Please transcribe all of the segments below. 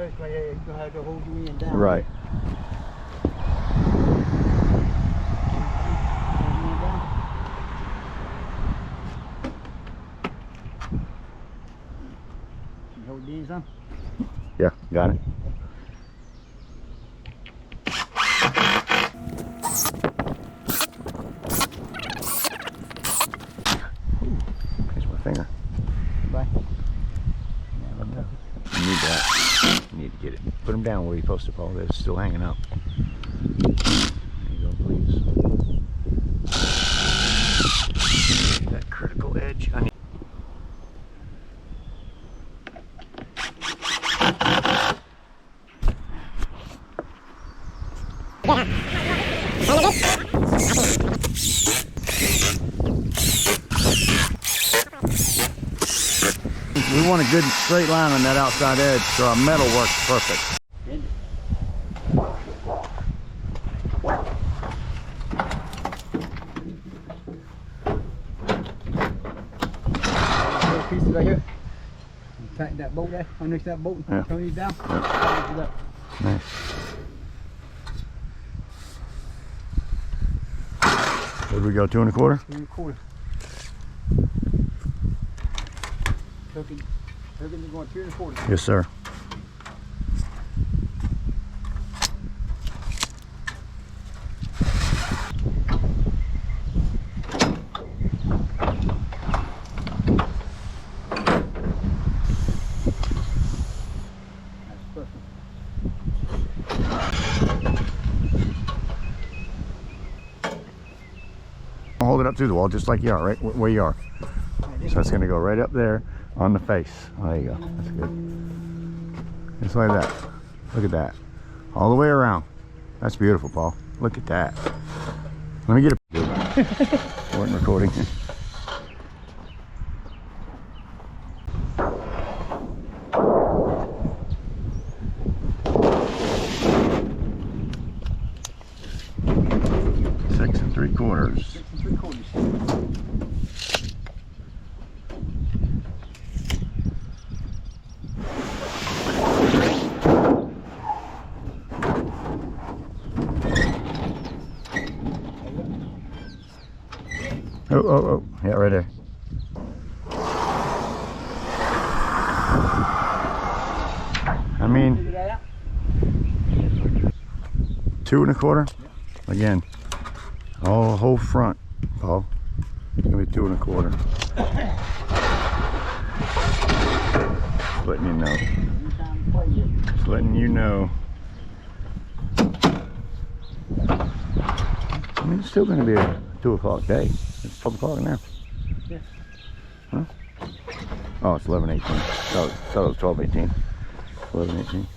first right there, you're gonna have to hold you in down. Right. You hold these on? Yeah, got it. Ooh, here's my finger. Bye. You need that. You need to get it. Put them down where you're supposed to, Paul. They're still hanging up. There you go, please. That critical edge. I need. We want a good straight line on that outside edge so our metal works perfect. Pieces right here. Tighten that bolt there, underneath that bolt, Yeah. turn these down. Yep. Tighten it up. Nice. Where do we go, 2 1/4? 2 1/4. Hooking, you're going 2 1/4. Yes, sir. Hold it up to the wall just like you are, right where you are. So it's going to go right up there on the face. Oh, there you go. That's good. Just like that. Look at that. All the way around. That's beautiful, Paul. Look at that. Let me get a weren't recording. Six and 3/4. 6 3/4. Oh, oh, oh. Yeah, right there. I mean, Figure that out? 2 1/4. Again, all whole front, Paul. It's gonna be 2 1/4. Just letting you know. Just letting you know. I mean, it's still gonna be a 2 o'clock day. It's 12 o'clock now. Yeah. Huh? Oh, it's 11:18. Thought it was 12:18. 11:18.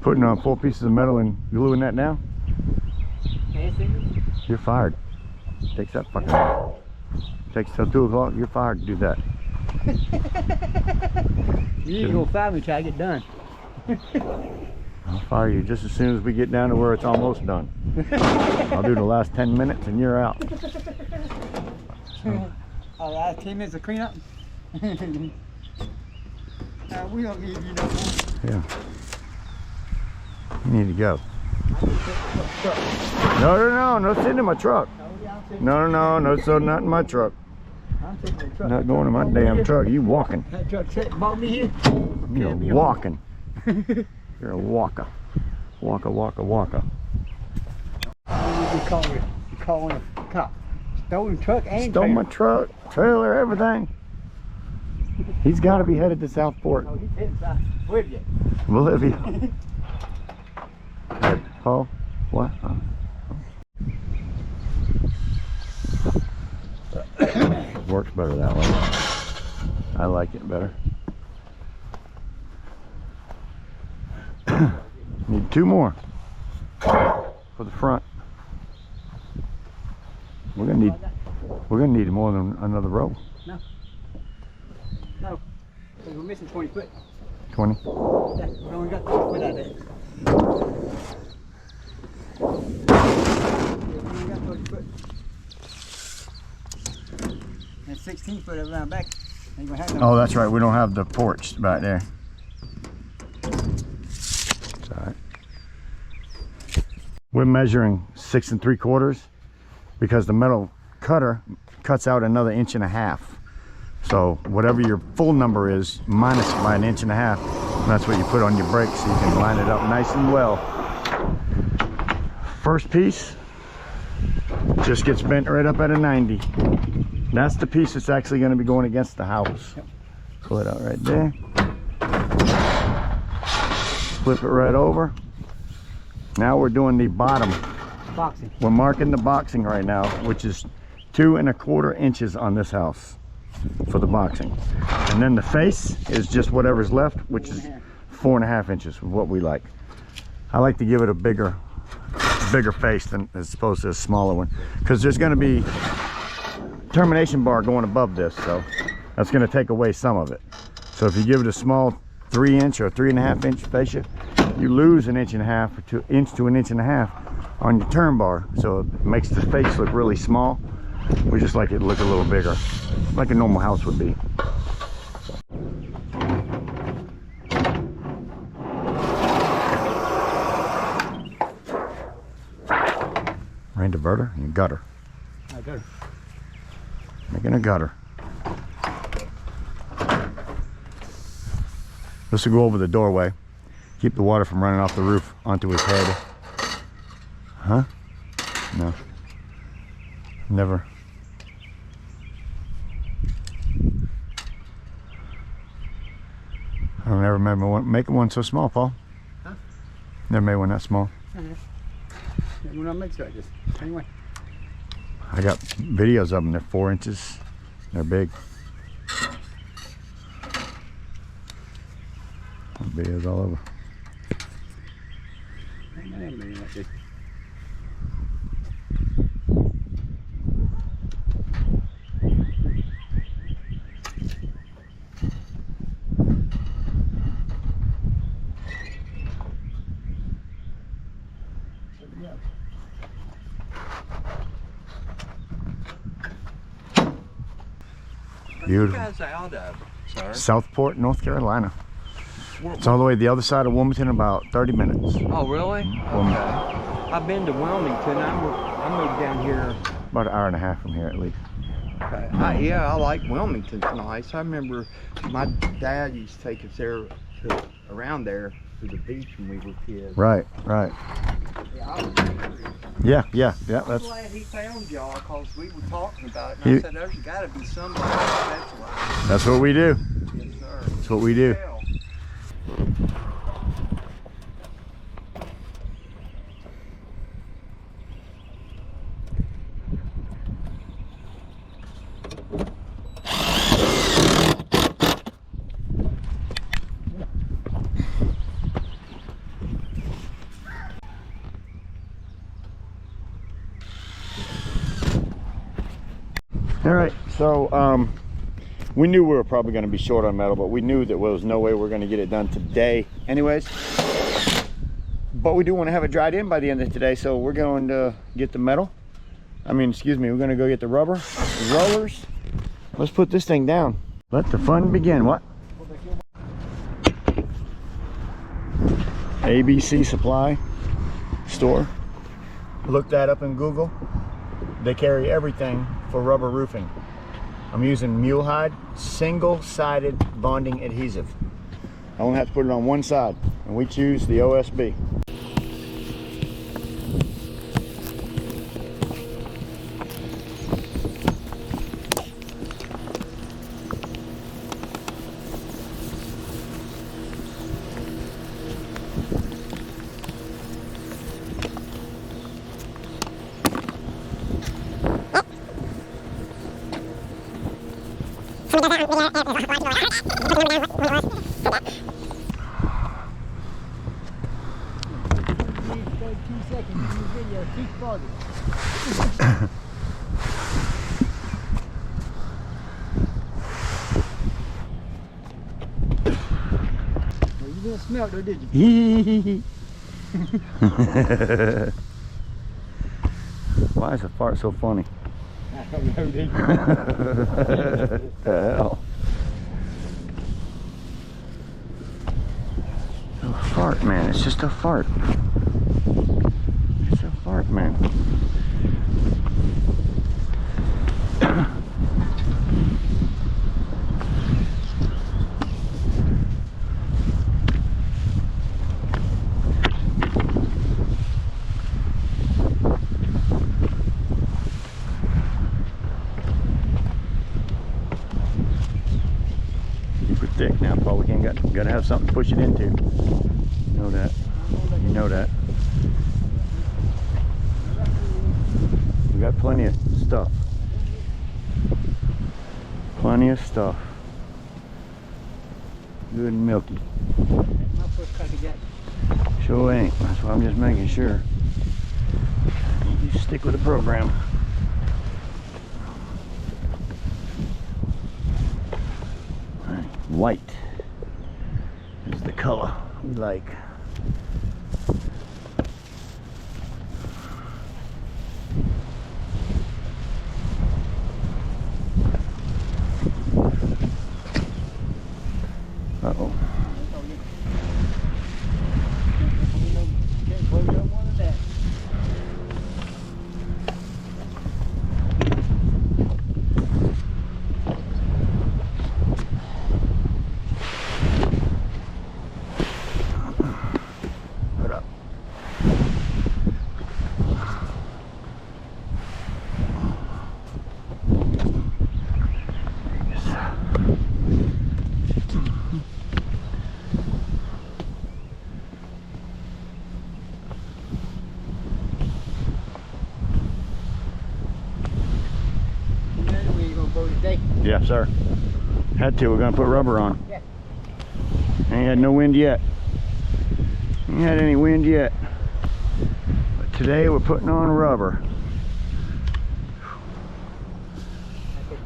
Putting on 4 pieces of metal and gluing that down? You're fired. Takes that fucking. Takes till 2 o'clock. You're fired to do that. You ain't gonna fire me till I get done. I'll fire you just as soon as we get down to where it's almost done. I'll do the last 10 minutes and you're out. All right, 10 minutes of cleanup. We don't need you no more. Yeah. You need to go. No sitting in my truck. No, so not in my truck. I'm taking the truck. Not going in my damn truck. You walking. That truck bought me here. You're walking. You're a walker. Walker. You calling a cop. Stolen truck and Stole trailer. my truck, trailer, everything. He's got to be headed to Southport. Oh, he's inside with you. Bolivia. Hey, Paul, what? Works better that way. I like it better. Need 2 more for the front. We're gonna need more than another row. No, because we're missing 20 foot. 20. Yeah, we only got 20 foot out there. Yeah, we only got 30 foot. 16 foot around back. Ain't gonna have no. Oh, that's right. We don't have the porch back there. It's all right. We're measuring 6 3/4 because the metal cutter cuts out another 1.5 inches. So whatever your full number is, minus by 1.5 inches, that's what you put on your brake so you can line it up nice and well. First piece just gets bent right up at a 90. That's the piece that's actually going to be going against the house. Pull it out right there. Flip it right over. Now we're doing the bottom. Boxing. We're marking the boxing right now, which is 2 1/4 inches on this house for the boxing. And then the face is just whatever's left, which is 4.5 inches, what we like. I like to give it a bigger face than as opposed to a smaller one, because there's going to be termination bar going above this, so that's going to take away some of it. So if you give it a small 3 inch or 3.5 inch fascia, you lose 1.5 inches or 2 inch to 1.5 inches on your turn bar, so it makes the face look really small. We just like it to look a little bigger, like a normal house would be. Rain diverter and gutter. Gutter. Making a gutter. This will go over the doorway. Keep the water from running off the roof onto his head. Huh? No. Never. I don't ever remember making one so small, Paul. Huh? Never made one that small. When I make like this. Anyway. I got videos of them. They're 4 inches. They're big. Videos all over. Beautiful. Where are you guys out of, sir? Southport, North Carolina. It's all the way the other side of Wilmington, about 30 minutes. Oh, really? Okay. I've been to Wilmington. I moved down here. About 1.5 hours from here, at least. Okay. Yeah, I like Wilmington. It's nice. I remember my dad used to take us there around there to the beach when we were kids. Right, right. Yeah, I'm that's glad he found y'all, because we were talking about it, and I said, there's got to be somebody specialized. that's what we do. Yes, sir. That's what we do. All right, so we knew we were probably going to be short on metal, but we knew that there was no way we were going to get it done today anyways. But we do want to have it dried in by the end of today, so we're going to get the metal. I mean, excuse me, we're going to go get the rubber, the rollers. Let's put this thing down. Let the fun begin. What? ABC Supply Store. Look that up in Google. They carry everything for rubber roofing. I'm using mule hide, single-sided bonding adhesive. I only have to put it on one side, and we choose the OSB. You didn't smell it though, did you? Why is a fart so funny? Hell. A fart, man. It's just a fart. It's a fart, man. Super thick now, Paul. We can't gotta have something to push it into. You know that. You know that. We got plenty of stuff. Plenty of stuff. Good and milky. Sure ain't. That's why I'm just making sure. You stick with the program. White is the color we like. Uh-oh. Yeah, sir. Had to. We're gonna put rubber on. Yeah. Ain't had no wind yet. Ain't had any wind yet. But today we're putting on rubber.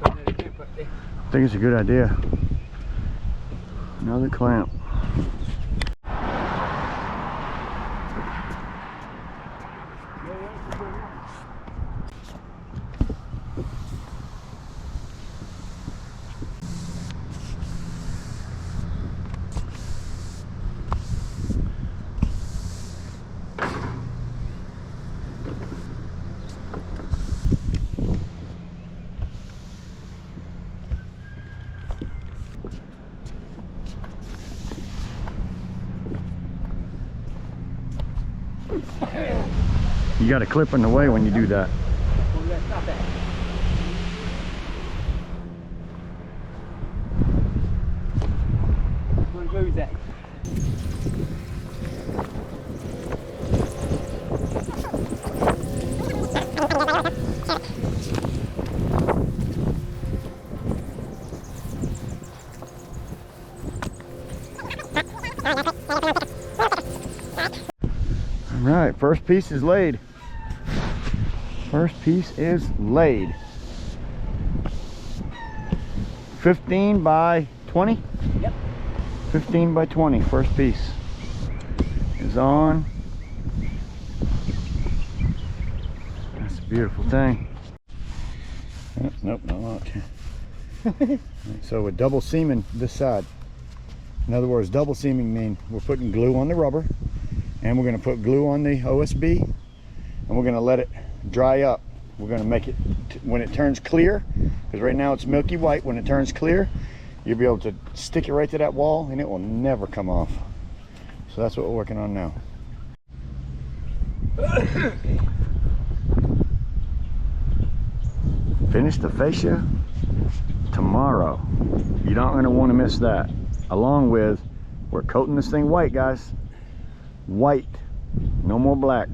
I think it's a good idea. Another clamp. You got a clip in the way when you do that. All right, first piece is laid. First piece is laid. 15 by 20? Yep. 15 by 20, first piece is on. That's a beautiful thing. Oh, nope, not. So we're double seaming this side. In other words, double seaming means we're putting glue on the rubber, and we're going to put glue on the OSB, and we're going to let it dry up. We're going to make it when it turns clear, because right now it's milky white. When it turns clear, you'll be able to stick it right to that wall and it will never come off. So that's what we're working on now. Finish the fascia tomorrow. You're not going to want to miss that. Along with, we're coating this thing white, guys. White, no more black.